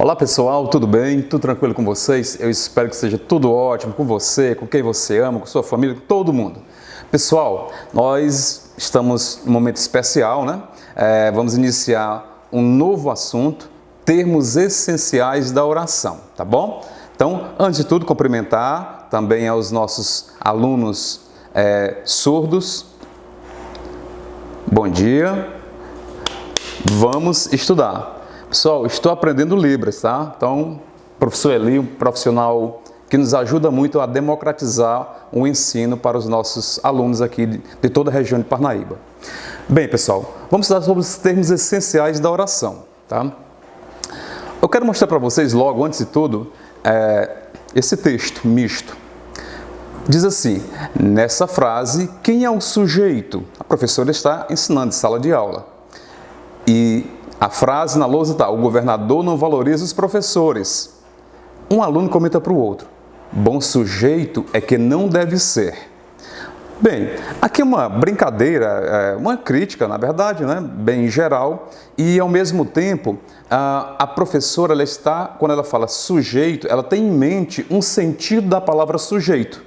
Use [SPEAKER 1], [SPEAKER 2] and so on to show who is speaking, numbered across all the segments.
[SPEAKER 1] Olá pessoal, tudo bem? Tudo tranquilo com vocês? Eu espero que seja tudo ótimo com você, com quem você ama, com sua família, com todo mundo. Pessoal, nós estamos num momento especial, né? Vamos iniciar um novo assunto, termos essenciais da oração, tá bom? Então, antes de tudo, cumprimentar também aos nossos alunos surdos. Bom dia, vamos estudar. Pessoal, estou aprendendo Libras, tá? Então, o professor Eli, um profissional que nos ajuda muito a democratizar o ensino para os nossos alunos aqui de toda a região de Parnaíba. Bem, pessoal, vamos estudar sobre os termos essenciais da oração, tá? Eu quero mostrar para vocês logo, antes de tudo, esse texto misto. Diz assim, nessa frase, quem é o sujeito? A professora está ensinando em sala de aula. E a frase na lousa está, o governador não valoriza os professores. Um aluno comenta para o outro, bom sujeito é que não deve ser. Bem, aqui é uma brincadeira, uma crítica, na verdade, né? Bem geral, e ao mesmo tempo, a professora, ela está, quando ela fala sujeito, ela tem em mente um sentido da palavra sujeito,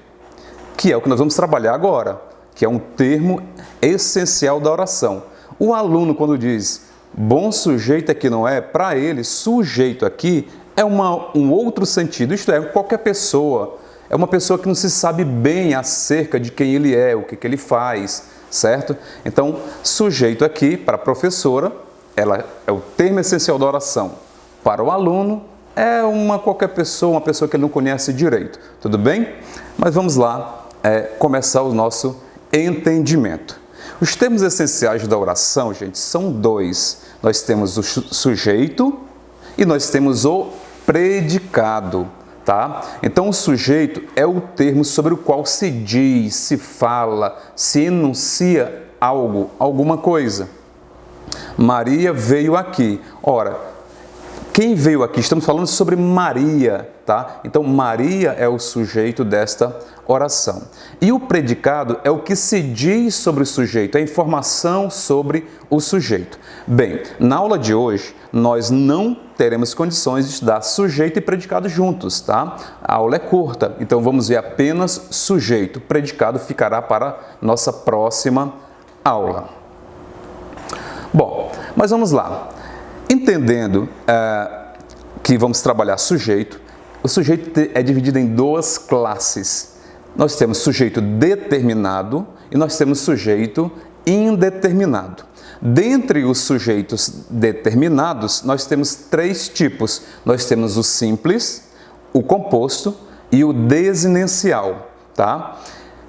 [SPEAKER 1] que é o que nós vamos trabalhar agora, que é um termo essencial da oração. O aluno, quando diz bom sujeito é que não é, para ele, sujeito aqui é um outro sentido, isto é, qualquer pessoa, é uma pessoa que não se sabe bem acerca de quem ele é, o que ele faz, certo? Então, sujeito aqui, para a professora, ela é o termo essencial da oração. Para o aluno, é qualquer pessoa, uma pessoa que ele não conhece direito, tudo bem? Mas vamos lá, começar o nosso entendimento. Os termos essenciais da oração, gente, são dois. Nós temos o sujeito e nós temos o predicado, tá? Então, o sujeito é o termo sobre o qual se diz, se fala, se enuncia algo, alguma coisa. Maria veio aqui. Ora, quem veio aqui? Estamos falando sobre Maria, tá? Então, Maria é o sujeito desta oração. E o predicado é o que se diz sobre o sujeito, é a informação sobre o sujeito. Bem, na aula de hoje, nós não teremos condições de estudar sujeito e predicado juntos, tá? A aula é curta, então vamos ver apenas sujeito. Predicado ficará para nossa próxima aula. Bom, mas vamos lá. Entendendo que vamos trabalhar sujeito, o sujeito é dividido em duas classes. Nós temos sujeito determinado e nós temos sujeito indeterminado. Dentre os sujeitos determinados, nós temos três tipos. Nós temos o simples, o composto e o desinencial, tá?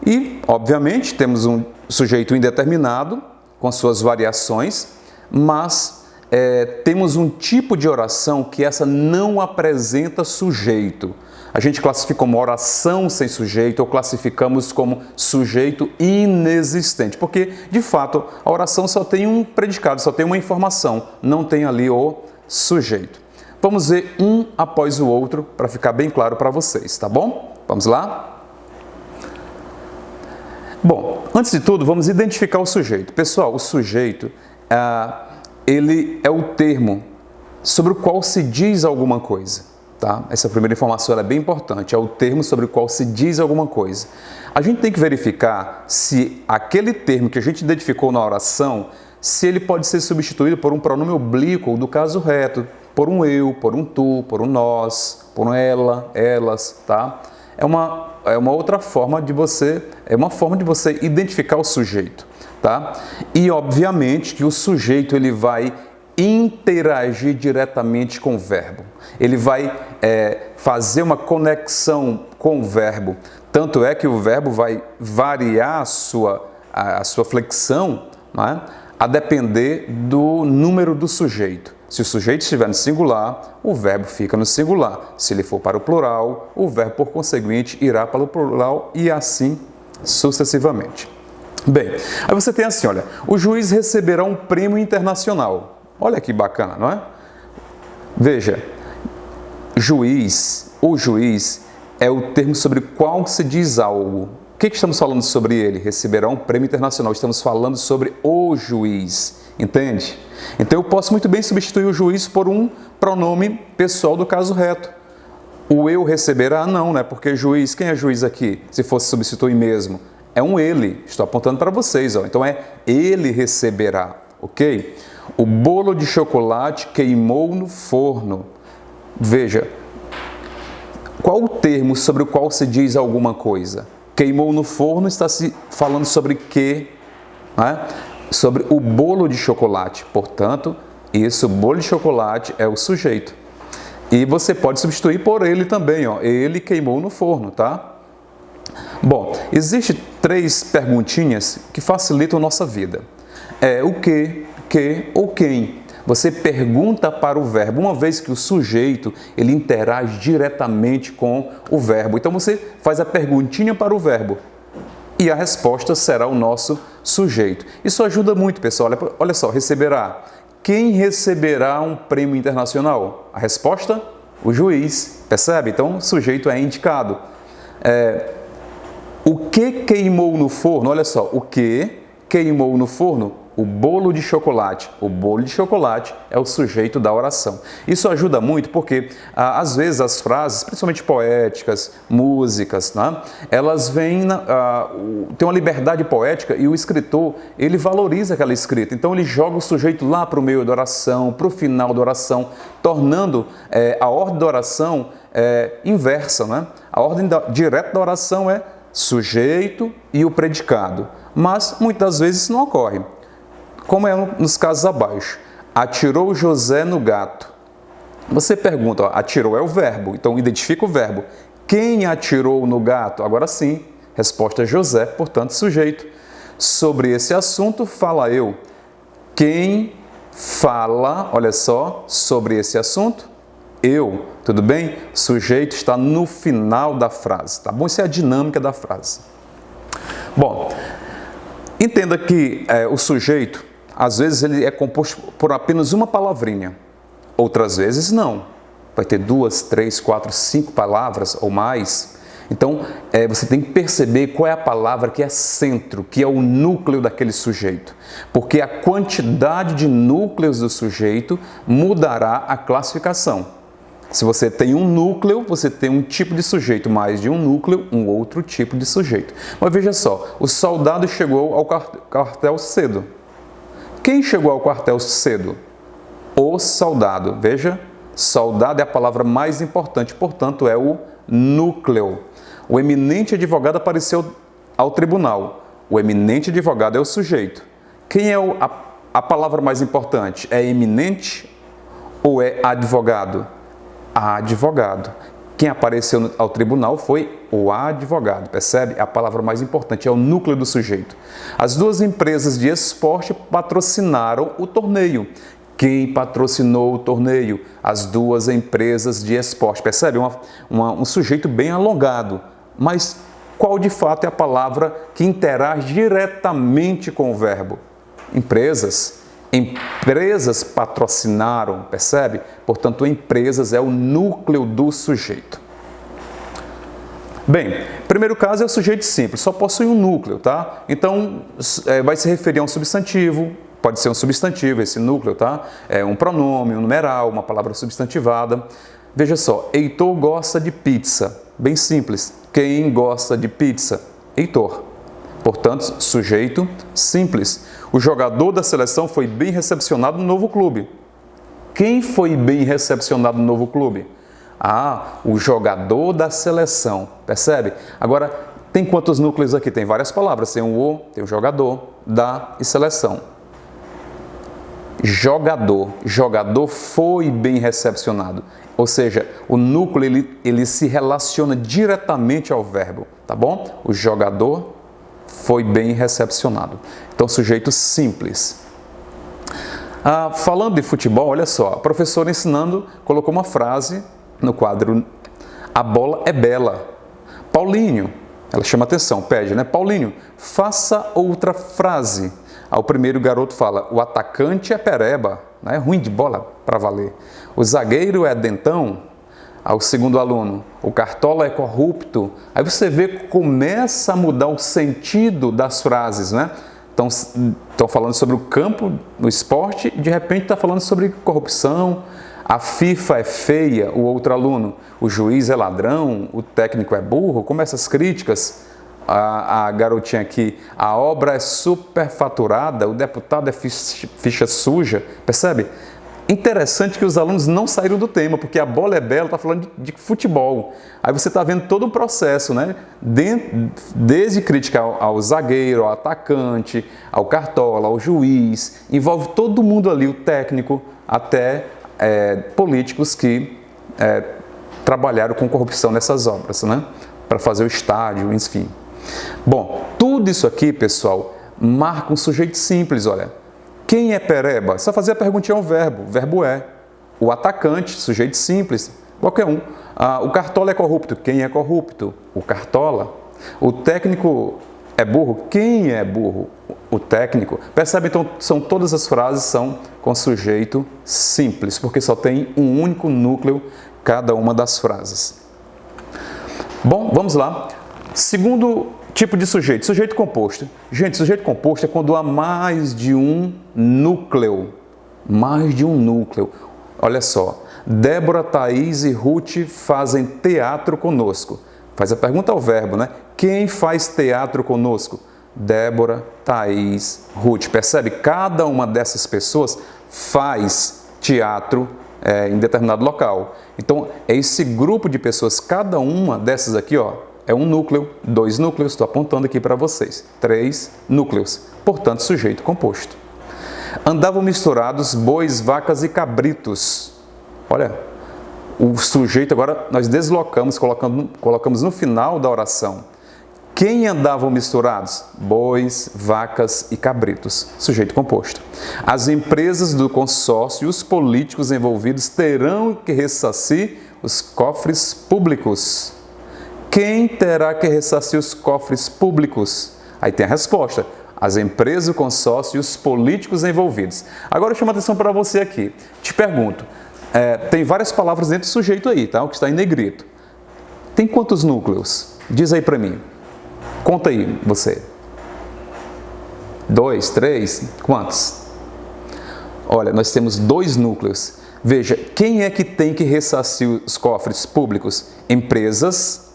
[SPEAKER 1] E, obviamente, temos um sujeito indeterminado com suas variações, mas temos um tipo de oração que essa não apresenta sujeito. A gente classifica como oração sem sujeito ou classificamos como sujeito inexistente, porque, de fato, a oração só tem um predicado, só tem uma informação, não tem ali o sujeito. Vamos ver um após o outro para ficar bem claro para vocês, tá bom? Vamos lá? Bom, antes de tudo, vamos identificar o sujeito. Pessoal, o sujeito, ele é o termo sobre o qual se diz alguma coisa. Tá? Essa primeira informação é bem importante, é o termo sobre o qual se diz alguma coisa. A gente tem que verificar se aquele termo que a gente identificou na oração, se ele pode ser substituído por um pronome oblíquo do caso reto, por um eu, por um tu, por um nós, por um ela, elas, tá? É uma outra forma de você, identificar o sujeito, tá? E obviamente que o sujeito ele vai interagir diretamente com o verbo. Ele vai fazer uma conexão com o verbo. Tanto é que o verbo vai variar a sua flexão, né, a depender do número do sujeito. Se o sujeito estiver no singular, o verbo fica no singular. Se ele for para o plural, o verbo, por conseguinte, irá para o plural e assim sucessivamente. Bem, aí você tem assim, olha, o juiz receberá um prêmio internacional. Olha que bacana, não é? Veja, o juiz é o termo sobre o qual se diz algo. que estamos falando sobre ele? Receberá um prêmio internacional. Estamos falando sobre o juiz, entende? Então eu posso muito bem substituir o juiz por um pronome pessoal do caso reto. O eu receberá, não, né? Porque juiz, quem é juiz aqui? Se fosse substituir mesmo, é um ele. Estou apontando para vocês, ó. Então é ele receberá, ok? O bolo de chocolate queimou no forno. Veja, qual o termo sobre o qual se diz alguma coisa? Queimou no forno está se falando sobre quê? Né? Sobre o bolo de chocolate. Portanto, isso, o bolo de chocolate é o sujeito. E você pode substituir por ele também, ó. Ele queimou no forno, tá? Bom, existem 3 perguntinhas que facilitam a nossa vida. É o que ou quem. Você pergunta para o verbo, uma vez que o sujeito ele interage diretamente com o verbo. Então você faz a perguntinha para o verbo e a resposta será o nosso sujeito. Isso ajuda muito, pessoal. Olha só, receberá. Quem receberá um prêmio internacional? A resposta? O juiz. Percebe? Então, o sujeito é indicado. O que queimou no forno? Olha só, o que queimou no forno? O bolo de chocolate. O bolo de chocolate é o sujeito da oração. Isso ajuda muito porque, às vezes, as frases, principalmente poéticas, músicas, né, elas vêm, tem uma liberdade poética e o escritor, ele valoriza aquela escrita. Então, ele joga o sujeito lá para o meio da oração, para o final da oração, tornando a ordem da oração inversa. Né? A ordem direta da oração é sujeito e o predicado. Mas, muitas vezes, isso não ocorre. Como é nos casos abaixo. Atirou José no gato. Você pergunta, ó, atirou é o verbo, então identifica o verbo. Quem atirou no gato? Agora sim, resposta José, portanto sujeito. Sobre esse assunto fala eu. Quem fala, olha só, sobre esse assunto? Eu, tudo bem? Sujeito está no final da frase, tá bom? Isso é a dinâmica da frase. Bom, entenda que o sujeito, às vezes ele é composto por apenas uma palavrinha, outras vezes não. Vai ter 2, 3, 4, 5 palavras ou mais. Então, você tem que perceber qual é a palavra que é centro, que é o núcleo daquele sujeito. Porque a quantidade de núcleos do sujeito mudará a classificação. Se você tem um núcleo, você tem um tipo de sujeito, mais de um núcleo, um outro tipo de sujeito. Mas veja só, o soldado chegou ao quartel cedo. Quem chegou ao quartel cedo? O soldado. Veja, soldado é a palavra mais importante, portanto é o núcleo. O eminente advogado apareceu ao tribunal. O eminente advogado é o sujeito. Quem é a palavra mais importante? É eminente ou é advogado? Advogado. Quem apareceu ao tribunal foi o advogado, percebe? A palavra mais importante é o núcleo do sujeito. As 2 empresas de esporte patrocinaram o torneio. Quem patrocinou o torneio? As 2 empresas de esporte. Percebe? Um sujeito bem alongado. Mas qual de fato é a palavra que interage diretamente com o verbo? Empresas. Empresas patrocinaram, percebe? Portanto, empresas é o núcleo do sujeito. Bem, primeiro caso é o sujeito simples, só possui um núcleo, tá? Então, vai se referir a um substantivo, pode ser um substantivo esse núcleo, tá? É um pronome, um numeral, uma palavra substantivada. Veja só, Heitor gosta de pizza. Bem simples. Quem gosta de pizza? Heitor. Portanto, sujeito simples. O jogador da seleção foi bem recepcionado no novo clube. Quem foi bem recepcionado no novo clube? O jogador da seleção. Percebe? Agora, tem quantos núcleos aqui? Tem várias palavras. Tem o, tem o jogador, da e seleção. Jogador. Jogador foi bem recepcionado. Ou seja, o núcleo ele se relaciona diretamente ao verbo. Tá bom? O jogador foi bem recepcionado. Então, sujeito simples. Falando de futebol, olha só, a professora ensinando colocou uma frase no quadro: a bola é bela. Paulinho, ela chama atenção, pede, né? Paulinho, faça outra frase. O primeiro garoto fala: o atacante é pereba, né? Ruim de bola para valer. O zagueiro é dentão. Ao segundo aluno, o Cartola é corrupto. Aí você vê que começa a mudar o sentido das frases, né? Estão falando sobre o campo do esporte e de repente está falando sobre corrupção. A FIFA é feia, o outro aluno. O juiz é ladrão, o técnico é burro. Como essas críticas, a garotinha aqui, a obra é superfaturada, o deputado é ficha suja, percebe? Interessante que os alunos não saíram do tema, porque a bola é bela, está falando de futebol. Aí você está vendo todo o processo, né? Desde crítica ao zagueiro, ao atacante, ao Cartola, ao juiz, envolve todo mundo ali, o técnico, até políticos que trabalharam com corrupção nessas obras, né? Para fazer o estádio, enfim. Bom, tudo isso aqui, pessoal, marca um sujeito simples, olha. Quem é pereba? Só fazer a perguntinha ao verbo. O verbo é. O atacante, sujeito simples, qualquer um. O Cartola é corrupto. Quem é corrupto? O Cartola. O técnico é burro. Quem é burro? O técnico. Percebe? Então, todas as frases são com sujeito simples, porque só tem um único núcleo cada uma das frases. Bom, vamos lá. Segundo tipo de sujeito, sujeito composto. Gente, sujeito composto é quando há mais de um núcleo. Mais de um núcleo. Olha só, Débora, Thaís e Ruth fazem teatro conosco. Faz a pergunta ao verbo, né? Quem faz teatro conosco? Débora, Thaís, Ruth. Percebe? Cada uma dessas pessoas faz teatro em determinado local. Então, é esse grupo de pessoas, cada uma dessas aqui, ó, é um núcleo, 2 núcleos, estou apontando aqui para vocês, 3 núcleos, portanto, sujeito composto. Andavam misturados bois, vacas e cabritos. Olha, o sujeito agora nós deslocamos, colocamos no final da oração. Quem andavam misturados? Bois, vacas e cabritos, sujeito composto. As empresas do consórcio e os políticos envolvidos terão que ressarcir os cofres públicos. Quem terá que ressarcir os cofres públicos? Aí tem a resposta. As empresas, o consórcio e os políticos envolvidos. Agora eu chamo a atenção para você aqui. Te pergunto, tem várias palavras dentro do sujeito aí, tá? O que está em negrito. Tem quantos núcleos? Diz aí para mim. Conta aí, você. 2, 3, quantos? Olha, nós temos 2 núcleos. Veja, quem é que tem que ressarcir os cofres públicos? Empresas,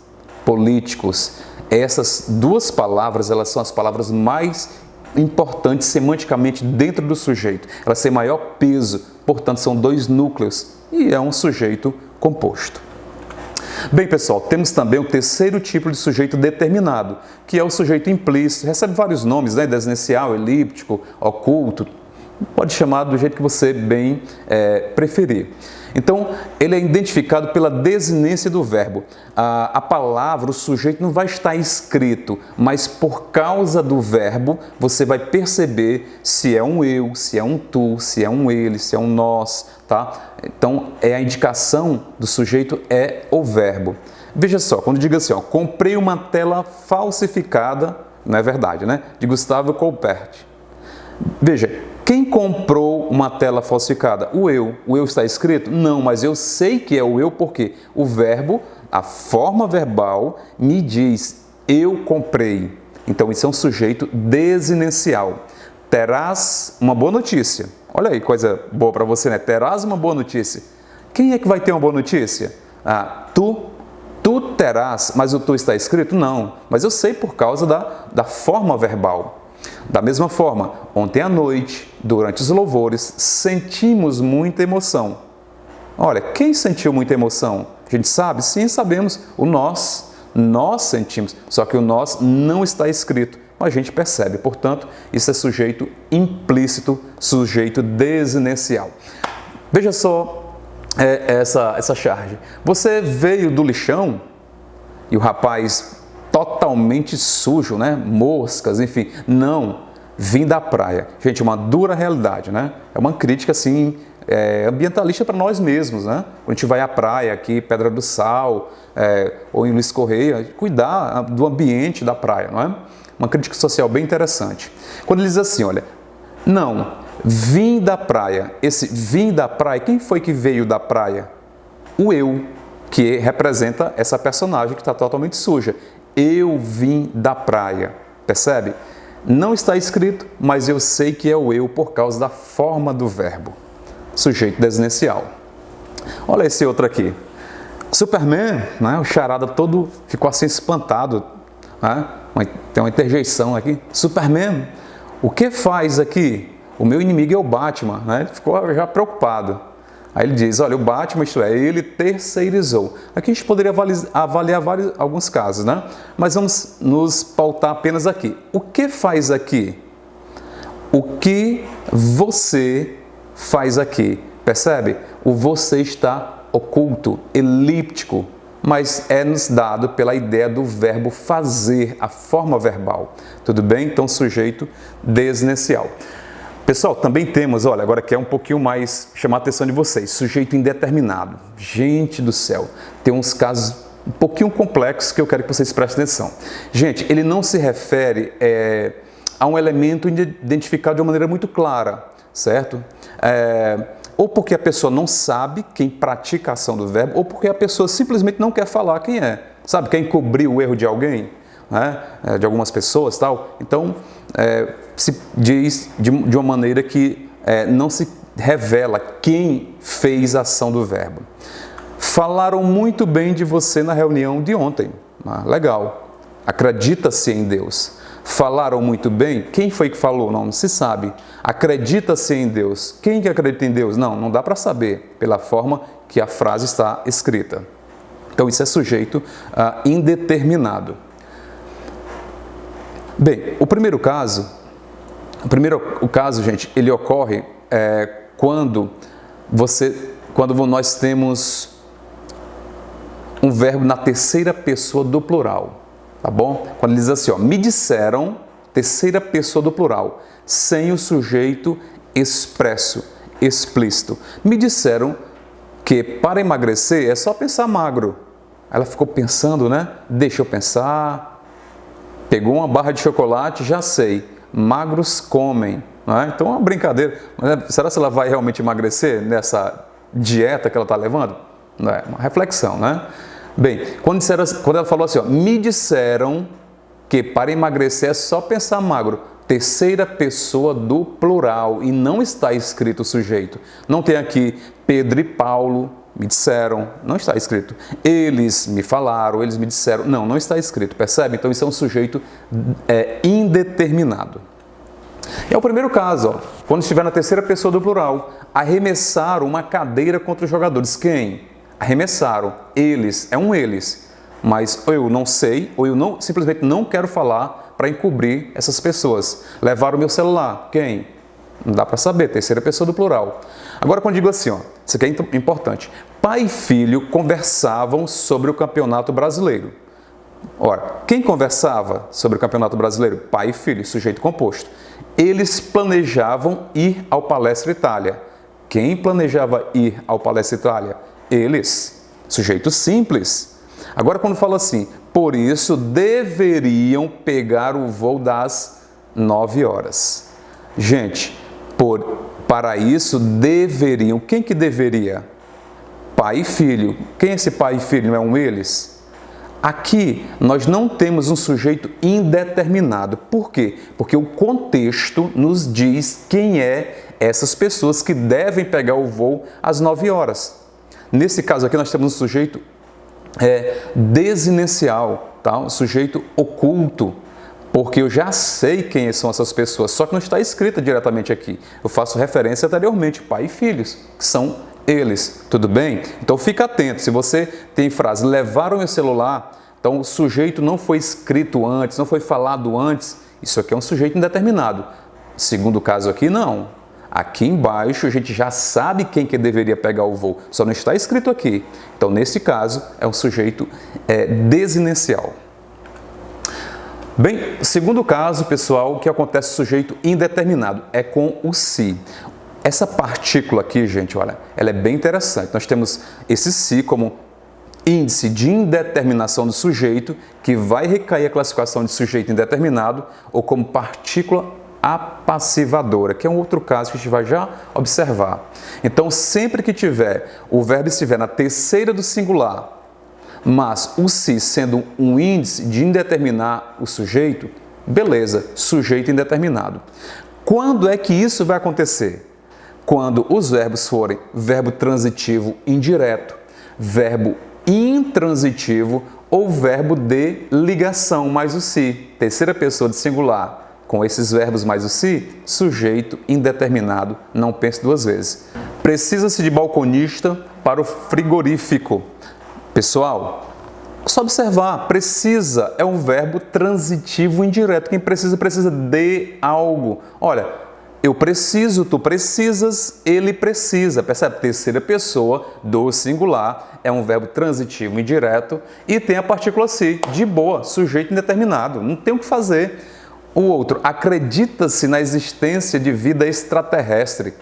[SPEAKER 1] políticos. Essas 2 palavras, elas são as palavras mais importantes semanticamente dentro do sujeito. Elas têm maior peso, portanto são 2 núcleos e é um sujeito composto. Bem, pessoal, temos também o terceiro tipo de sujeito determinado, que é o sujeito implícito. Recebe vários nomes, né? Desinicial, elíptico, oculto. Pode chamar do jeito que você bem preferir. Então, ele é identificado pela desinência do verbo. A palavra, o sujeito não vai estar escrito, mas por causa do verbo, você vai perceber se é um eu, se é um tu, se é um ele, se é um nós, tá? Então, a indicação do sujeito é o verbo. Veja só, quando diga assim, ó, comprei uma tela falsificada, não é verdade, né? De Gustavo Colbert. Veja, quem comprou uma tela falsificada? O eu. O eu está escrito? Não, mas eu sei que é o eu porque o verbo, a forma verbal, me diz eu comprei. Então, isso é um sujeito desinencial. Terás uma boa notícia. Olha aí, coisa boa para você, né? Terás uma boa notícia. Quem é que vai ter uma boa notícia? Tu terás, mas o tu está escrito? Não, mas eu sei por causa da forma verbal. Da mesma forma, ontem à noite, durante os louvores, sentimos muita emoção. Olha, quem sentiu muita emoção? A gente sabe? Sim, sabemos. O nós sentimos. Só que o nós não está escrito, mas a gente percebe. Portanto, isso é sujeito implícito, sujeito desinencial. Veja só essa charge. Você veio do lixão e o rapaz totalmente sujo, né? Moscas, enfim. Não, vim da praia. Gente, uma dura realidade, né? É uma crítica, assim, ambientalista para nós mesmos, né? Quando a gente vai à praia aqui, Pedra do Sal, ou em Luiz Correia, cuidar do ambiente da praia, não é? Uma crítica social bem interessante. Quando ele diz assim, olha, não, vim da praia. Esse vim da praia, quem foi que veio da praia? O eu. que representa essa personagem que está totalmente suja. Eu vim da praia, percebe? Não está escrito, mas eu sei que é o eu por causa da forma do verbo. Sujeito desinicial. Olha esse outro aqui. Superman, né? O charada todo ficou assim espantado. Né? Tem uma interjeição aqui. Superman, o que faz aqui? O meu inimigo é o Batman. Né? Ele ficou já preocupado. Aí ele diz, olha, o Batman, isto é, ele terceirizou. Aqui a gente poderia avaliar alguns casos, né? Mas vamos nos pautar apenas aqui. O que faz aqui? O que você faz aqui? Percebe? O você está oculto, elíptico, mas é nos dado pela ideia do verbo fazer, a forma verbal. Tudo bem? Então, sujeito desinicial. Pessoal, também temos, olha, agora que é um pouquinho mais chamar a atenção de vocês, sujeito indeterminado. Gente do céu, tem uns casos um pouquinho complexos que eu quero que vocês prestem atenção. Gente, ele não se refere a um elemento identificado de uma maneira muito clara, certo? Ou porque a pessoa não sabe quem pratica a ação do verbo, ou porque a pessoa simplesmente não quer falar quem é. Sabe, quer encobrir o erro de alguém, né? De algumas pessoas, tal. Então, se diz de uma maneira que não se revela quem fez a ação do verbo. Falaram muito bem de você na reunião de ontem. Legal. Acredita-se em Deus. Falaram muito bem. Quem foi que falou? Não se sabe. Acredita-se em Deus. Quem que acredita em Deus? Não dá para saber pela forma que a frase está escrita. Então, isso é sujeito indeterminado. Bem, o caso, gente, ele ocorre quando nós temos um verbo na terceira pessoa do plural, tá bom? Quando ele diz assim, ó, me disseram, terceira pessoa do plural, sem o sujeito expresso, explícito. Me disseram que para emagrecer é só pensar magro. Ela ficou pensando, né? Deixa eu pensar. Pegou uma barra de chocolate, já sei, magros comem. Né? Então é uma brincadeira. Será que ela vai realmente emagrecer nessa dieta que ela está levando? É uma reflexão, né? Bem, quando ela falou assim, ó, me disseram que para emagrecer é só pensar magro. Terceira pessoa do plural e não está escrito o sujeito. Não tem aqui Pedro e Paulo me disseram, não está escrito. Eles me falaram, eles me disseram. Não está escrito, percebe? Então isso é um sujeito indeterminado. É o primeiro caso, ó, quando estiver na terceira pessoa do plural. Arremessaram uma cadeira contra os jogadores. Quem? Arremessaram. Eles, é um eles. Mas ou eu não sei, ou eu simplesmente não quero falar para encobrir essas pessoas. Levaram o meu celular. Quem? Não dá para saber, terceira pessoa do plural. Agora, quando digo assim, ó, isso aqui é importante. Pai e filho conversavam sobre o Campeonato Brasileiro. Ora, quem conversava sobre o Campeonato Brasileiro? Pai e filho, sujeito composto. Eles planejavam ir ao Palestra Itália. Quem planejava ir ao Palestra Itália? Eles, sujeito simples. Agora, quando fala assim, por isso deveriam pegar o voo das 9 horas. Gente, para isso deveriam. Quem que deveria? Pai e filho. Quem é esse pai e filho? Não é um eles? Aqui nós não temos um sujeito indeterminado. Por quê? Porque o contexto nos diz quem é essas pessoas que devem pegar o voo às 9 horas. Nesse caso aqui nós temos um sujeito desinicial, tá? Um sujeito oculto. Porque eu já sei quem são essas pessoas, só que não está escrita diretamente aqui. Eu faço referência anteriormente, pai e filhos, que são eles, tudo bem? Então fica atento, se você tem frase, levaram meu celular, então o sujeito não foi escrito antes, não foi falado antes, isso aqui é um sujeito indeterminado. Segundo caso aqui, não. Aqui embaixo a gente já sabe quem que deveria pegar o voo, só não está escrito aqui. Então nesse caso é um sujeito desinicial. Bem, segundo caso, pessoal, que acontece sujeito indeterminado, é com o se. Essa partícula aqui, gente, olha, ela é bem interessante. Nós temos esse se como índice de indeterminação do sujeito, que vai recair a classificação de sujeito indeterminado, ou como partícula apassivadora, que é um outro caso que a gente vai já observar. Então, sempre que o verbo estiver na terceira do singular, mas o se sendo um índice de indeterminar o sujeito, beleza, sujeito indeterminado. Quando é que isso vai acontecer? Quando os verbos forem verbo transitivo indireto, verbo intransitivo ou verbo de ligação mais o se, terceira pessoa de singular. Com esses verbos mais o se, sujeito indeterminado, não pense duas vezes. Precisa-se de balconista para o frigorífico. Pessoal, só observar, precisa é um verbo transitivo indireto. Quem precisa, precisa de algo. Olha, eu preciso, tu precisas, ele precisa. Percebe? Terceira pessoa do singular é um verbo transitivo indireto e tem a partícula se, de boa, sujeito indeterminado. Não tem o que fazer. O outro, acredita-se na existência de vida extraterrestre.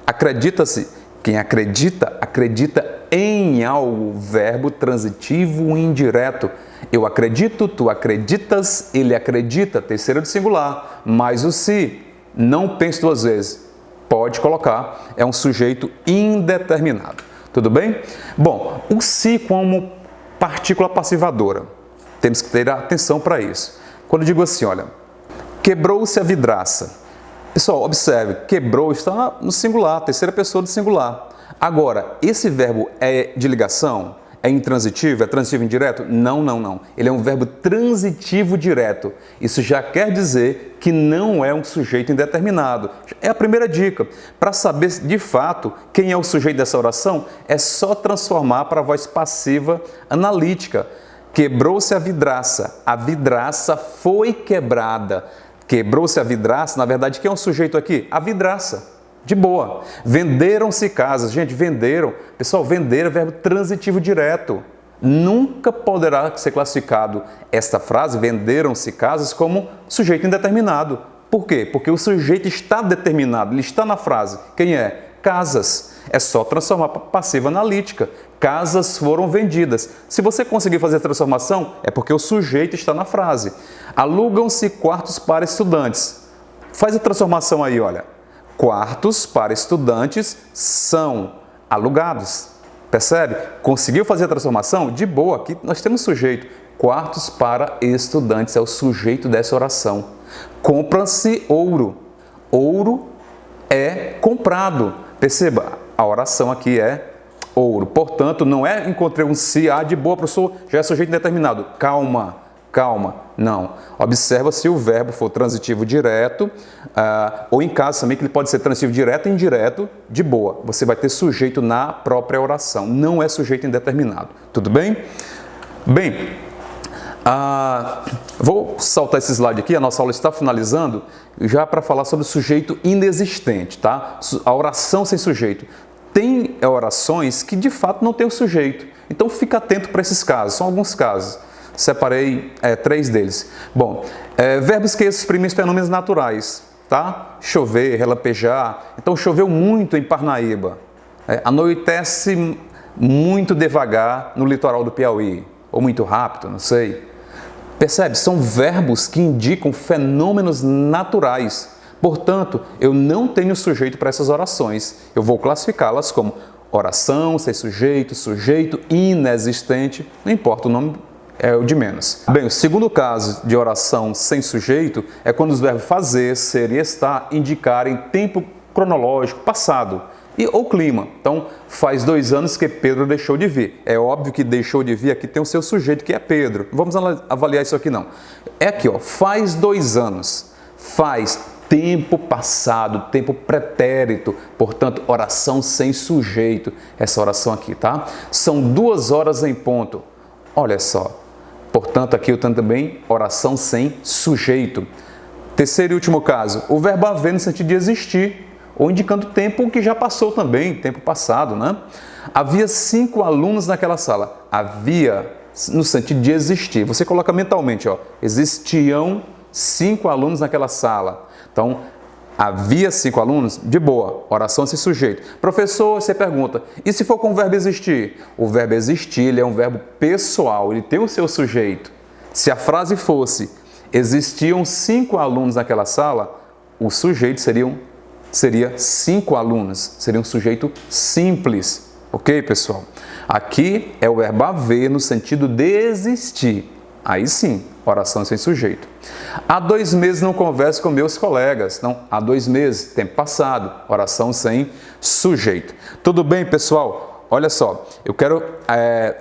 [SPEAKER 1] Acredita-se. Quem acredita, acredita em algo, verbo transitivo indireto. Eu acredito, tu acreditas, ele acredita, terceira do singular, mais o se. Não pense duas vezes. Pode colocar, é um sujeito indeterminado. Tudo bem? Bom, o se como partícula passivadora. Temos que ter atenção para isso. Quando eu digo assim, olha, quebrou-se a vidraça. Pessoal, observe, quebrou está no singular, terceira pessoa do singular. Agora, esse verbo é de ligação? É intransitivo? É transitivo indireto? Não, não, não. Ele é um verbo transitivo direto. Isso já quer dizer que não é um sujeito indeterminado. É a primeira dica. Para saber de fato quem é o sujeito dessa oração, é só transformar para a voz passiva analítica. Quebrou-se a vidraça foi quebrada. Quebrou-se a vidraça, na verdade, quem é o sujeito aqui? A vidraça. De boa. Venderam-se casas. Gente, venderam. Pessoal, vender é verbo transitivo direto. Nunca poderá ser classificado esta frase, venderam-se casas, como sujeito indeterminado. Por quê? Porque o sujeito está determinado, ele está na frase. Quem é? Casas. É só transformar para passiva analítica. Casas foram vendidas. Se você conseguir fazer a transformação, é porque o sujeito está na frase. Alugam-se quartos para estudantes. Faz a transformação aí, olha. Quartos para estudantes são alugados. Percebe? Conseguiu fazer a transformação? De boa, aqui nós temos sujeito. Quartos para estudantes é o sujeito dessa oração. Compra-se ouro. Ouro é comprado. Perceba, a oração aqui é ouro. Portanto, não é encontrei um se, de boa, professor, já é sujeito indeterminado. Calma, calma. Não. Observa se o verbo for transitivo direto, ou em caso também que ele pode ser transitivo direto e indireto, de boa. Você vai ter sujeito na própria oração. Não é sujeito indeterminado. Tudo bem? Bem, vou saltar esse slide aqui, a nossa aula está finalizando, já para falar sobre o sujeito inexistente, tá? A oração sem sujeito. Tem orações que de fato não tem o sujeito, então fica atento para esses casos, são alguns casos. Separei 3 deles. Bom, verbos que exprimem fenômenos naturais, tá? Chover, relampejar. Então choveu muito em Parnaíba. Anoitece muito devagar no litoral do Piauí, ou muito rápido, não sei. Percebe? São verbos que indicam fenômenos naturais. Portanto, eu não tenho sujeito para essas orações. Eu vou classificá-las como oração sem sujeito, sujeito inexistente, não importa o nome, é o de menos. Bem, o segundo caso de oração sem sujeito é quando os verbos fazer, ser e estar indicarem tempo cronológico, passado, ou clima. Então, faz 2 anos que Pedro deixou de vir. É óbvio que deixou de vir, aqui tem o seu sujeito, que é Pedro. Não vamos avaliar isso aqui não. É aqui, ó, faz 2 anos. Faz tempo passado, tempo pretérito. Portanto, oração sem sujeito. Essa oração aqui, tá? São 2 horas em ponto. Olha só. Portanto, aqui eu tenho também oração sem sujeito. Terceiro e último caso, o verbo haver no sentido de existir, ou indicando tempo que já passou também, tempo passado, né? Havia 5 alunos naquela sala. Havia no sentido de existir. Você coloca mentalmente, ó, existiam 5 alunos naquela sala. Então, havia 5 alunos? De boa, oração sem sujeito. Professor, você pergunta, e se for com o verbo existir? O verbo existir, ele é um verbo pessoal, ele tem o seu sujeito. Se a frase fosse, existiam 5 alunos naquela sala, o sujeito seria 5 alunos, seria um sujeito simples, ok, pessoal? Aqui é o verbo haver no sentido de existir, aí sim, oração sem sujeito. Há 2 meses não converso com meus colegas, não, há 2 meses, tempo passado, oração sem sujeito. Tudo bem, pessoal? Olha só, eu quero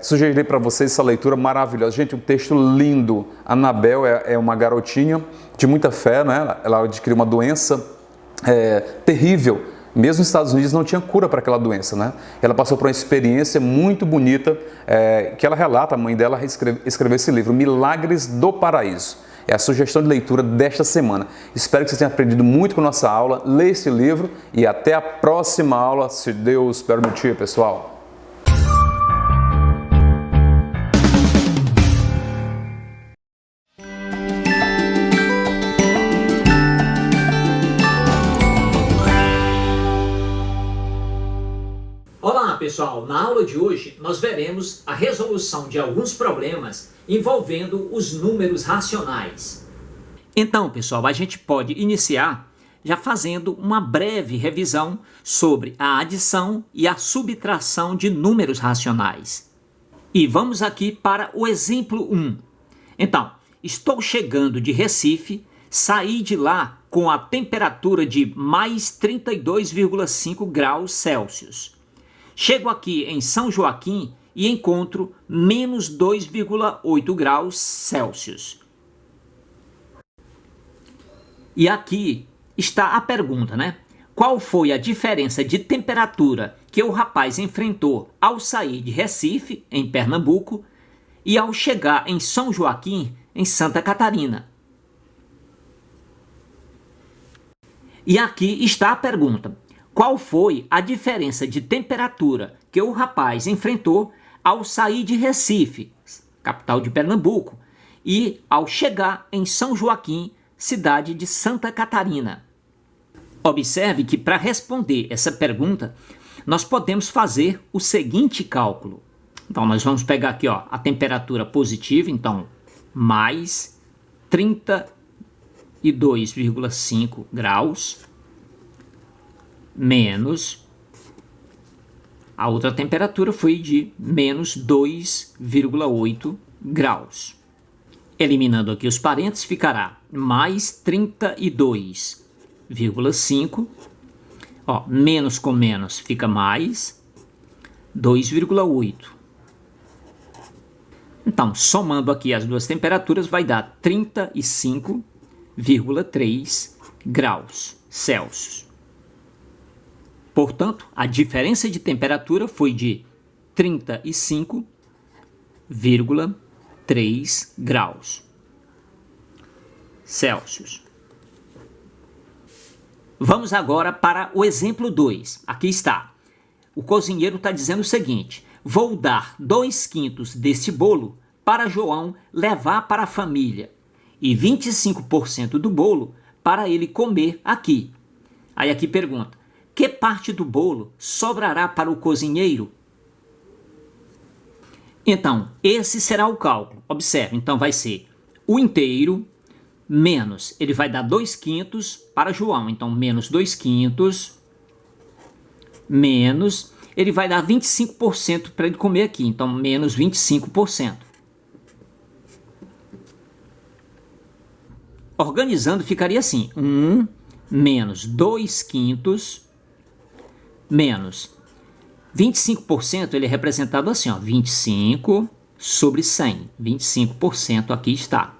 [SPEAKER 1] sugerir para vocês essa leitura maravilhosa. Gente, um texto lindo. Anabel é uma garotinha de muita fé, né? Ela adquiriu uma doença terrível. Mesmo nos Estados Unidos não tinha cura para aquela doença, né? Ela passou por uma experiência muito bonita que ela relata, a mãe dela escreveu esse livro, Milagres do Paraíso. É a sugestão de leitura desta semana. Espero que vocês tenham aprendido muito com nossa aula. Leia esse livro e até a próxima aula, se Deus permitir, pessoal.
[SPEAKER 2] Olá pessoal, na aula de hoje nós veremos a resolução de alguns problemas envolvendo os números racionais. Então pessoal, a gente pode iniciar já fazendo uma breve revisão sobre a adição e a subtração de números racionais. E vamos aqui para o exemplo 1. Então, estou chegando de Recife, saí de lá com a temperatura de mais 32,5 graus Celsius. Chego aqui em São Joaquim e encontro menos 2,8 graus Celsius. E aqui está a pergunta, né? Qual foi a diferença de temperatura que o rapaz enfrentou ao sair de Recife, em Pernambuco, e ao chegar em São Joaquim, em Santa Catarina? E aqui está a pergunta. Qual foi a diferença de temperatura que o rapaz enfrentou ao sair de Recife, capital de Pernambuco, e ao chegar em São Joaquim, cidade de Santa Catarina? Observe que para responder essa pergunta, nós podemos fazer o seguinte cálculo. Então, nós vamos pegar aqui a temperatura positiva, então, mais 32,5 graus, menos a outra temperatura foi de menos 2,8 graus. Eliminando aqui os parênteses, ficará mais 32,5. Menos com menos fica mais 2,8. Então, somando aqui as duas temperaturas, vai dar 35,3 graus Celsius. Portanto, a diferença de temperatura foi de 35,3 graus Celsius. Vamos agora para o exemplo 2. Aqui está. O cozinheiro está dizendo o seguinte: vou dar 2/5 desse bolo para João levar para a família e 25% do bolo para ele comer aqui. Aí aqui pergunta: que parte do bolo sobrará para o cozinheiro? Então, esse será o cálculo. Observe, então vai ser o inteiro menos, ele vai dar 2/5 para João, então menos 2/5, menos, ele vai dar 25% para ele comer aqui, então menos 25%. Organizando ficaria assim, 1 menos 2/5 menos 25%, ele é representado assim, 25 sobre 100, 25% aqui está.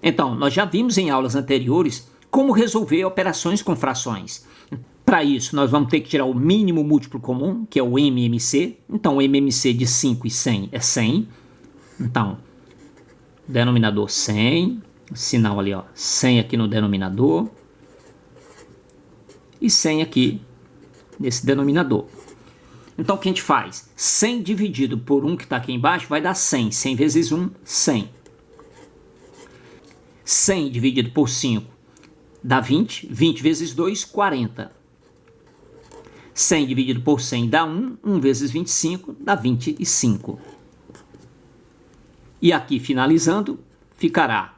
[SPEAKER 2] Então, nós já vimos em aulas anteriores como resolver operações com frações. Para isso, nós vamos ter que tirar o mínimo múltiplo comum, que é o MMC. Então, o MMC de 5 e 100 é 100. Então, denominador 100, sinal ali, 100 aqui no denominador e 100 aqui nesse denominador. Então, o que a gente faz? 100 dividido por 1 que está aqui embaixo vai dar 100. 100 vezes 1, 100. 100 dividido por 5 dá 20. 20 vezes 2, 40. 100 dividido por 100 dá 1. 1 vezes 25 dá 25. E aqui, finalizando, ficará,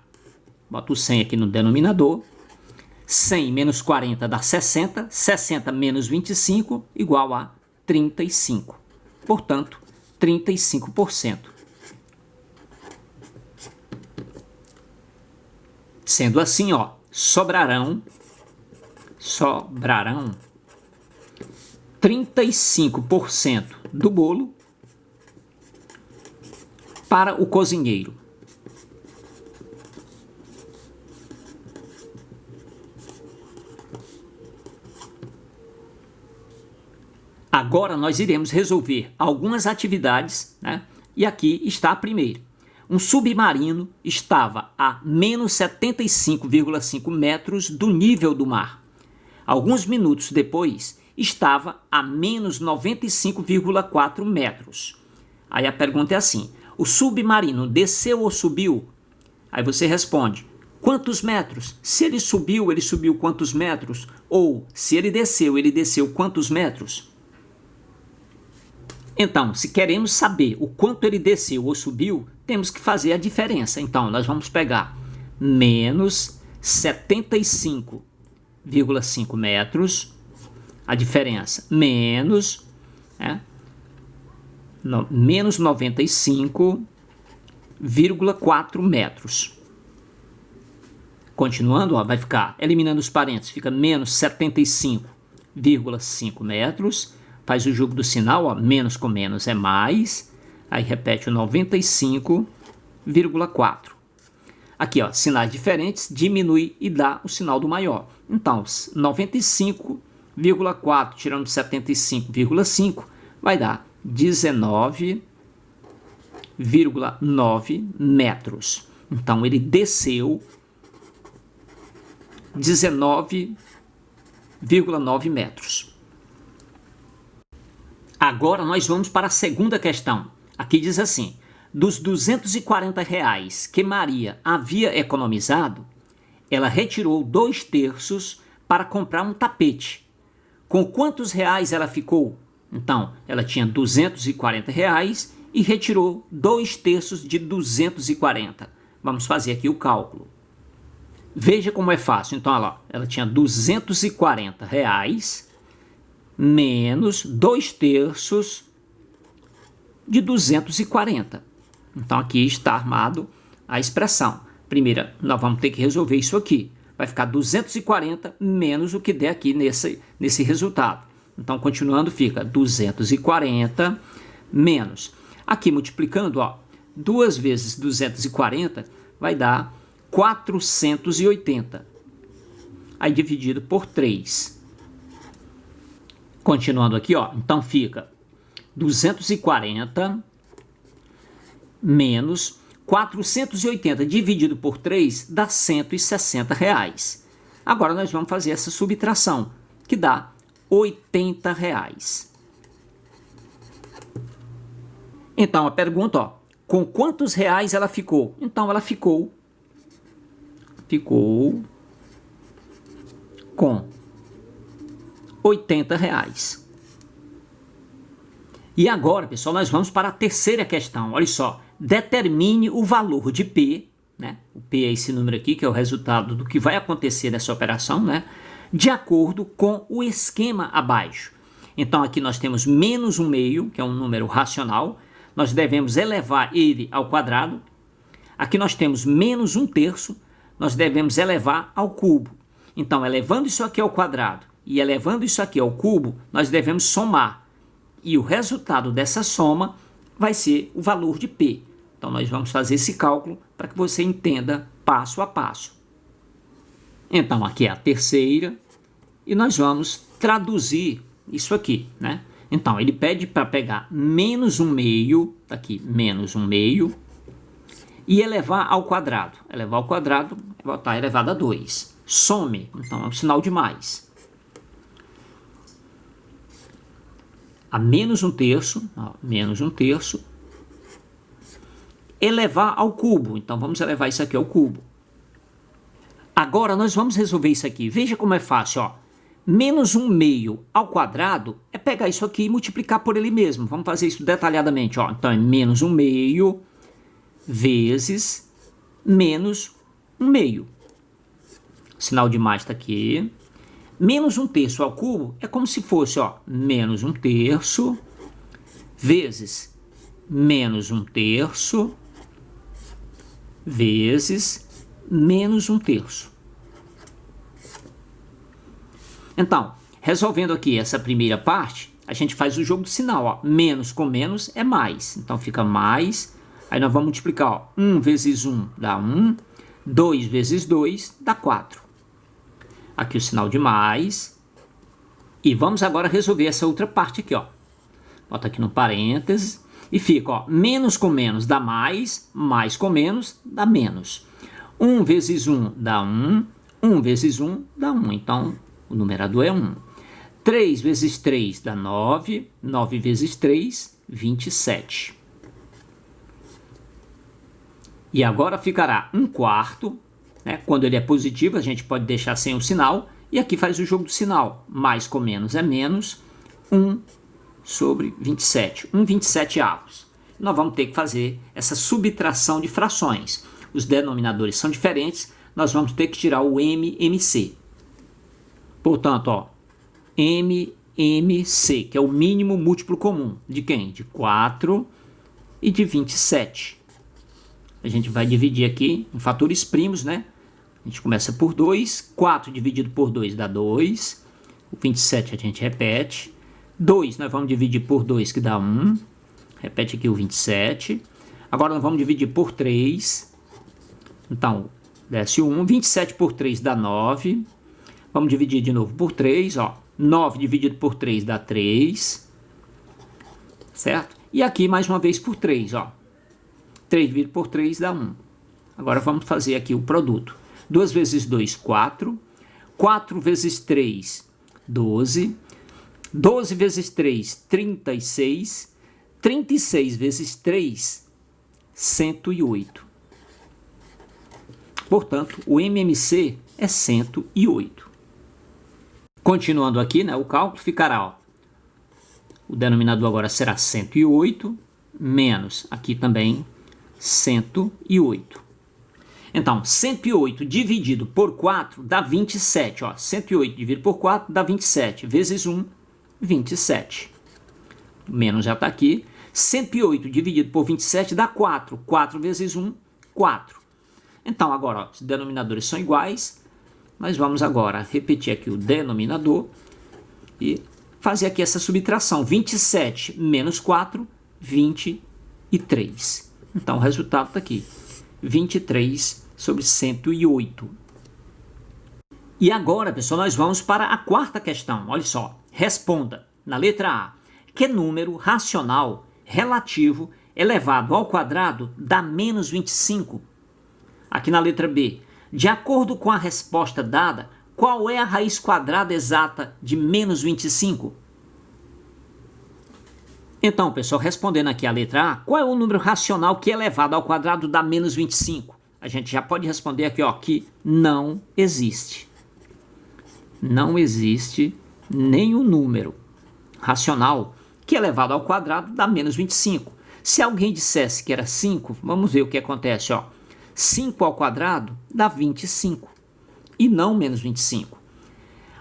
[SPEAKER 2] bota o 100 aqui no denominador, 100 menos 40 dá 60, 60 menos 25 igual a 35. Portanto, 35%. Sendo assim, ó, sobrarão 35% do bolo para o cozinheiro. Agora nós iremos resolver algumas atividades, né? E aqui está a primeira. Um submarino estava a menos 75,5 metros do nível do mar. Alguns minutos depois, estava a menos 95,4 metros. Aí a pergunta é assim: o submarino desceu ou subiu? Aí você responde: quantos metros? Se ele subiu quantos metros? Ou se ele desceu quantos metros? Então, se queremos saber o quanto ele desceu ou subiu, temos que fazer a diferença. Então, nós vamos pegar menos 75,5 metros, a diferença menos, menos 95,4 metros. Continuando, ó, vai ficar, eliminando os parênteses, fica menos 75,5 metros. Faz o jogo do sinal, ó, menos com menos é mais. Aí repete o 95,4. Aqui, ó, sinais diferentes, diminui e dá o sinal do maior. Então, 95,4 tirando 75,5 vai dar 19,9 metros. Então, ele desceu 19,9 metros. Agora nós vamos para a segunda questão. Aqui diz assim: dos R$240 que Maria havia economizado, ela retirou 2/3 para comprar um tapete. Com quantos reais ela ficou? Então, ela tinha R$240 e retirou 2/3 de 240. Vamos fazer aqui o cálculo. Veja como é fácil. Então, olha lá, ela tinha R$240 menos 2/3 de 240. Então, aqui está armado a expressão. Primeiro, nós vamos ter que resolver isso aqui. Vai ficar 240 menos o que der aqui nesse resultado. Então, continuando, fica 240 menos. Aqui, multiplicando, ó, 2 vezes 240 vai dar 480. Aí, dividido por 3. Continuando aqui, ó, então fica 240 menos 480 dividido por 3 dá R$160. Agora nós vamos fazer essa subtração, que dá R$80. Então a pergunta, ó, com quantos reais ela ficou? Então ela ficou com R$80. E agora, pessoal, nós vamos para a terceira questão. Olha só, determine o valor de P, né? O P é esse número aqui, que é o resultado do que vai acontecer nessa operação, né? De acordo com o esquema abaixo. Então, aqui nós temos menos 1/2, que é um número racional. Nós devemos elevar ele ao quadrado. Aqui nós temos menos 1/3, nós devemos elevar ao cubo. Então, elevando isso aqui ao quadrado e elevando isso aqui ao cubo, nós devemos somar. E o resultado dessa soma vai ser o valor de P. Então, nós vamos fazer esse cálculo para que você entenda passo a passo. Então, aqui é a terceira e nós vamos traduzir isso aqui, né? Então, ele pede para pegar menos 1/2, aqui, menos 1/2, e elevar ao quadrado. Elevar ao quadrado é botar elevado a 2. Some, então é um sinal de mais. A menos 1/3, ó, menos 1/3, elevar ao cubo. Então, vamos elevar isso aqui ao cubo. Agora, nós vamos resolver isso aqui. Veja como é fácil, ó. Menos 1/2 ao quadrado é pegar isso aqui e multiplicar por ele mesmo. Vamos fazer isso detalhadamente, ó. Então, é menos 1/2 vezes menos 1/2. O sinal de mais está aqui. Menos 1/3 ao cubo é como se fosse, ó, menos 1/3 vezes menos 1/3 vezes menos 1/3. Então, resolvendo aqui essa primeira parte, a gente faz o jogo do sinal, ó. Menos com menos é mais. Então fica mais. Aí nós vamos multiplicar, ó. 1 vezes 1 dá 1. 2 vezes 2 dá 4. Aqui o sinal de mais. E vamos agora resolver essa outra parte aqui, ó. Bota aqui no parênteses. E fica, ó. Menos com menos dá mais. Mais com menos dá menos. 1 vezes 1 dá 1. 1 vezes 1 dá 1. Então, o numerador é 1. 3 vezes 3 dá 9. 9 vezes 3, 27. E agora ficará 1/4. Né? Quando ele é positivo, a gente pode deixar sem o sinal. E aqui faz o jogo do sinal. Mais com menos é menos. 1 sobre 27. 1/27. Nós vamos ter que fazer essa subtração de frações. Os denominadores são diferentes. Nós vamos ter que tirar o MMC. Portanto, ó, MMC, que é o mínimo múltiplo comum. De quem? De 4 e de 27. A gente vai dividir aqui em fatores primos, né? A gente começa por 2. 4 dividido por 2 dá 2. O 27 a gente repete. 2 nós vamos dividir por 2, que dá 1. Repete aqui o 27. Agora nós vamos dividir por 3. Então, desce 1. 27 por 3 dá 9. Vamos dividir de novo por 3, ó. 9 dividido por 3 dá 3. Certo? E aqui mais uma vez por 3, ó. 3 dividido por 3 dá 1. Agora vamos fazer aqui o produto. 2 vezes 2, 4. 4 vezes 3, 12. 12 vezes 3, 36. 36 vezes 3, 108. Portanto, o MMC é 108. Continuando aqui, né, o cálculo ficará, ó, o denominador agora será 108, menos aqui também 108. Então, 108 dividido por 4 dá 27. Ó. 108 dividido por 4 dá 27. Vezes 1, 27. Menos já está aqui. 108 dividido por 27 dá 4. 4 vezes 1, 4. Então, agora, ó, os denominadores são iguais. Nós vamos agora repetir aqui o denominador e fazer aqui essa subtração. 27 menos 4, 23. Então, o resultado está aqui. 23 sobre 108. E agora, pessoal, nós vamos para a quarta questão. Olha só. Responda, na letra A, que número racional relativo elevado ao quadrado dá menos 25? Aqui na letra B, de acordo com a resposta dada, qual é a raiz quadrada exata de menos 25? Então, pessoal, respondendo aqui a letra A, qual é o número racional que elevado ao quadrado dá menos 25? A gente já pode responder aqui, ó, que não existe. Não existe nenhum número racional que elevado ao quadrado dá menos 25. Se alguém dissesse que era 5, vamos ver o que acontece, ó. 5 ao quadrado dá 25 e não menos 25.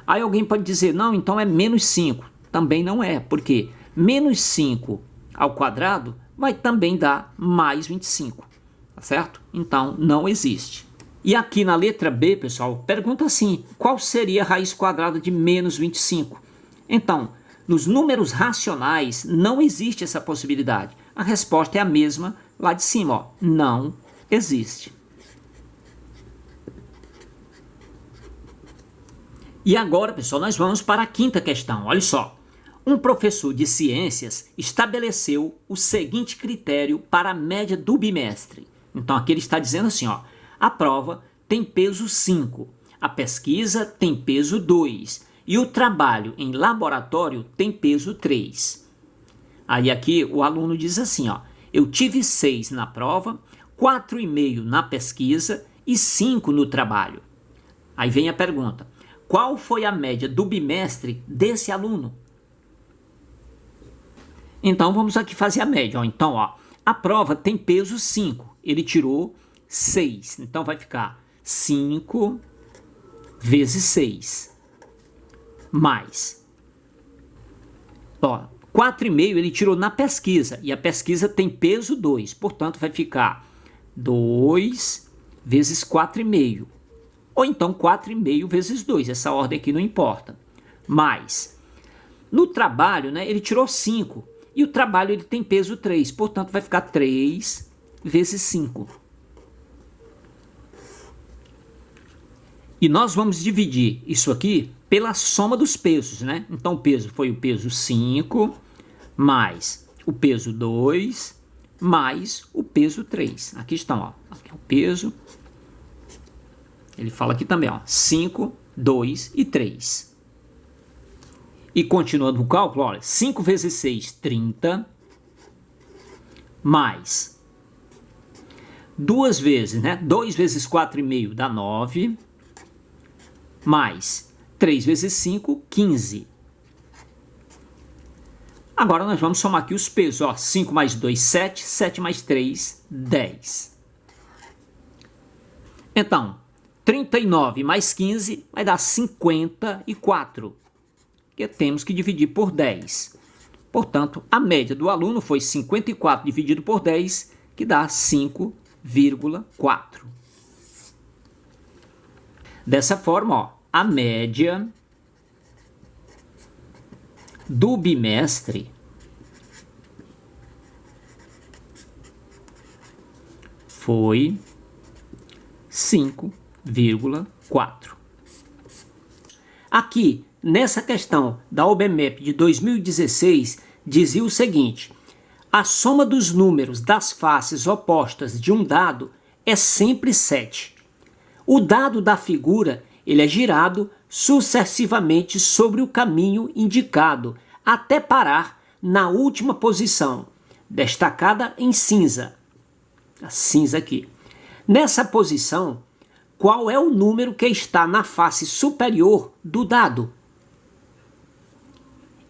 [SPEAKER 2] Aí alguém pode dizer, não, então é menos 5. Também não é, porque menos 5 ao quadrado vai também dar mais 25, tá certo? Então, não existe. E aqui na letra B, pessoal, pergunta assim, qual seria a raiz quadrada de menos 25? Então, nos números racionais não existe essa possibilidade. A resposta é a mesma lá de cima, ó, não existe. E agora, pessoal, nós vamos para a quinta questão, olha só. Um professor de ciências estabeleceu o seguinte critério para a média do bimestre. Então aqui ele está dizendo assim, ó, a prova tem peso 5, a pesquisa tem peso 2 e o trabalho em laboratório tem peso 3. Aí aqui o aluno diz assim, ó, eu tive 6 na prova, 4,5 na pesquisa e 5 no trabalho. Aí vem a pergunta, qual foi a média do bimestre desse aluno? Então, vamos aqui fazer a média. Ó. Então, ó, a prova tem peso 5. Ele tirou 6. Então, vai ficar 5 vezes 6, mais, ó, 4,5 ele tirou na pesquisa, e a pesquisa tem peso 2, portanto vai ficar 2 vezes 4,5, ou então 4,5 vezes 2, essa ordem aqui não importa, mais, no trabalho, né, ele tirou 5, e o trabalho ele tem peso 3, portanto vai ficar 3 vezes 5. E nós vamos dividir isso aqui pela soma dos pesos, né? Então o peso foi o peso 5, mais o peso 2, mais o peso 3. Aqui estão, ó. Aqui é o peso. Ele fala aqui também, ó. 5, 2 e 3. E continuando o cálculo, olha. 5 vezes 6, 30. Mais 2 vezes, né? 2 vezes 4,5 dá 9. Mais 3 vezes 5, 15. Agora nós vamos somar aqui os pesos. Ó, 5 mais 2, 7. 7 mais 3, 10. Então, 39 mais 15 vai dar 54. Que temos que dividir por 10. Portanto, a média do aluno foi 54 dividido por 10, que dá 5,4. Dessa forma, ó, a média do bimestre foi 5,4. Aqui, nessa questão da OBMEP de 2016, dizia o seguinte: a soma dos números das faces opostas de um dado é sempre 7. O dado da figura ele é girado sucessivamente sobre o caminho indicado, até parar na última posição, destacada em cinza. A cinza aqui. Nessa posição, qual é o número que está na face superior do dado?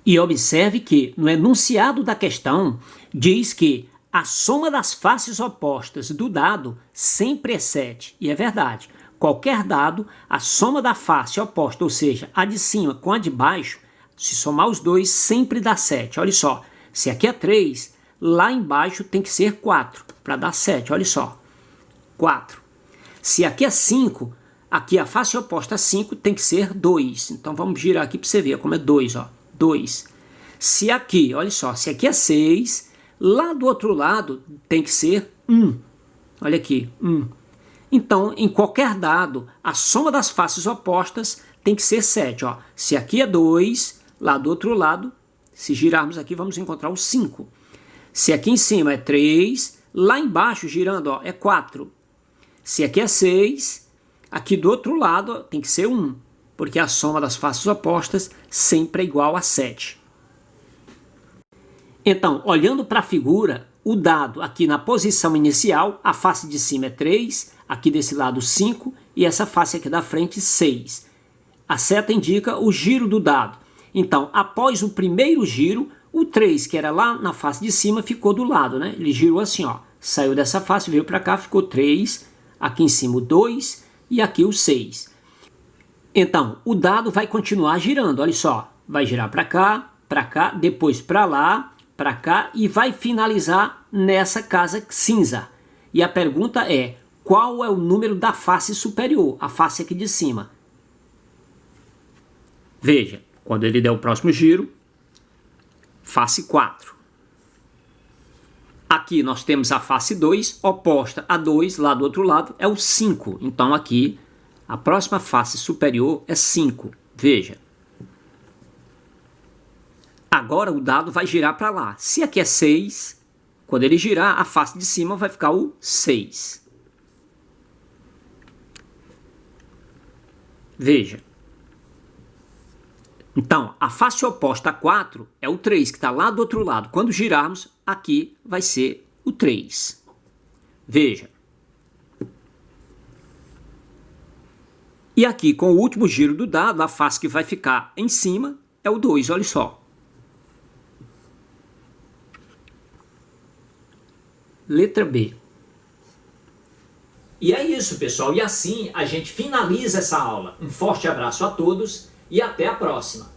[SPEAKER 2] E observe que no enunciado da questão diz que a soma das faces opostas do dado sempre é 7. E é verdade. Qualquer dado, a soma da face oposta, ou seja, a de cima com a de baixo, se somar os dois, sempre dá 7. Olha só, se aqui é 3, lá embaixo tem que ser 4, para dar 7. Olha só, 4. Se aqui é 5, aqui a face oposta a 5 tem que ser 2. Então vamos girar aqui para você ver como é 2, ó, 2. Se aqui, olha só, se aqui é 6, lá do outro lado tem que ser 1. Olha aqui, 1. Então, em qualquer dado, a soma das faces opostas tem que ser 7. Ó. Se aqui é 2, lá do outro lado, se girarmos aqui, vamos encontrar o 5. Se aqui em cima é 3, lá embaixo, girando, ó, é 4. Se aqui é 6, aqui do outro lado ó, tem que ser 1, porque a soma das faces opostas sempre é igual a 7. Então, olhando para a figura, o dado aqui na posição inicial, a face de cima é 3, aqui desse lado 5 e essa face aqui da frente 6. A seta indica o giro do dado. Então, após o primeiro giro, o 3, que era lá na face de cima, ficou do lado, né? Ele girou assim, ó. Saiu dessa face, veio para cá, ficou 3, aqui em cima o 2 e aqui o 6. Então, o dado vai continuar girando, olha só. Vai girar para cá, depois para lá, para cá e vai finalizar nessa casa cinza. E a pergunta é: qual é o número da face superior, a face aqui de cima? Veja, quando ele der o próximo giro, face 4. Aqui nós temos a face 2, oposta a 2, lá do outro lado é o 5. Então aqui, a próxima face superior é 5. Veja. Agora o dado vai girar para lá. Se aqui é 6, quando ele girar, a face de cima vai ficar o 6. Veja. Então, a face oposta a 4 é o 3, que está lá do outro lado. Quando girarmos, aqui vai ser o 3. Veja. E aqui, com o último giro do dado, a face que vai ficar em cima é o 2, olha só. Letra B. E é isso, pessoal. E assim a gente finaliza essa aula. Um forte abraço a todos e até a próxima.